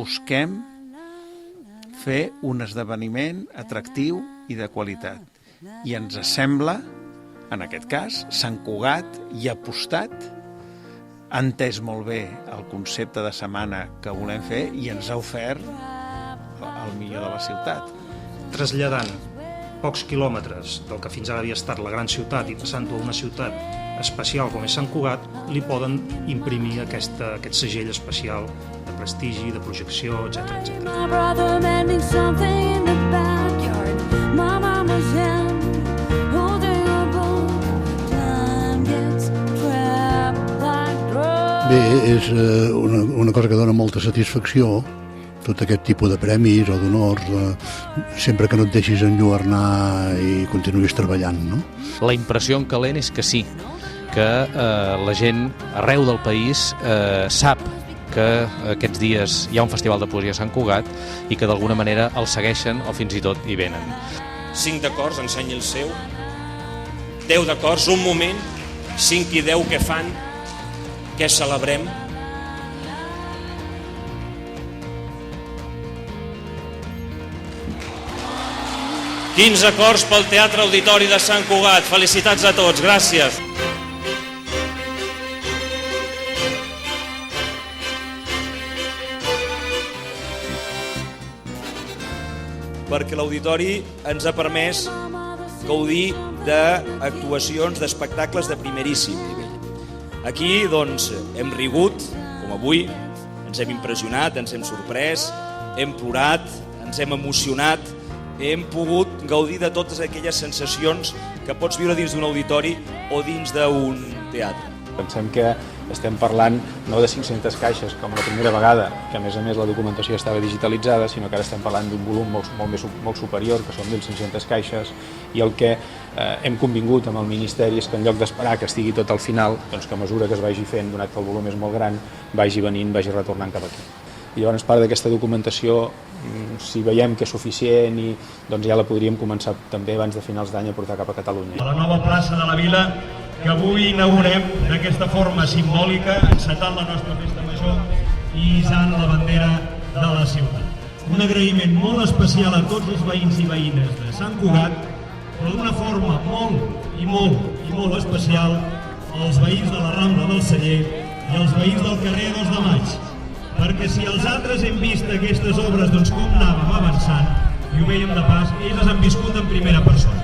busquem fer un esdeveniment atractiu i de qualitat. I ens sembla, en aquest cas, Sant Cugat hi ha apostat, ha entès molt bé el concepte de setmana que volem fer i ens ha ofert el millor de la ciutat. Traslladant pocs quilòmetres del que fins ara havia estat la gran ciutat i passant-ho a una ciutat especial com és Sant Cugat, li poden imprimir aquest segell especial de prestigi, de projecció, etc. Bé, és una cosa que dona molta satisfacció, tot aquest tipus de premis o d'honors, sempre que no et deixis enlluernar i continuïs treballant, no? La impressió en calent és que sí, que la gent arreu del país sap que aquests dies hi ha un festival de poesia a Sant Cugat i que d'alguna manera el segueixen o fins i tot hi venen. 5 d'acords, ensenyi el seu. 10 d'acords, un moment. 5 i 10, què fan? Què celebrem? Quins acords pel Teatre Auditori de Sant Cugat. Felicitats a tots, gràcies. Perquè l'Auditori ens ha permès gaudir d'actuacions, d'espectacles de primeríssim nivell. Aquí, doncs, hem rigut, com avui, ens hem impressionat, ens hem sorprès, hem plorat, ens hem emocionat, hem pogut gaudir de totes aquelles sensacions que pots viure dins d'un auditori o dins d'un teatre. Pensem que estem parlant no de 500 caixes com la primera vegada, que a més la documentació estava digitalitzada, sinó que ara estem parlant d'un volum molt superior, que són 1.500 caixes, i el que hem convingut amb el Ministeri és que en lloc d'esperar que estigui tot al final, doncs que a mesura que es vagi fent, donat que el volum és molt gran, vagi venint, vagi retornant cap aquí. I llavors part d'aquesta documentació, si veiem que és suficient, doncs ja la podríem començar també abans de finals d'any a portar cap a Catalunya. A la nova plaça de la Vila, que avui inaugurem d'aquesta forma simbòlica, encetant la nostra festa major i hissant la bandera de la ciutat. Un agraïment molt especial a tots els veïns i veïnes de Sant Cugat, però d'una forma molt especial als veïns de la Rambla del Celler i als veïns del carrer 2 de Maig. Perquè si els altres hem vist aquestes obres, doncs com anàvem avançant, i ho veiem de pas, ells les han viscut en primera persona.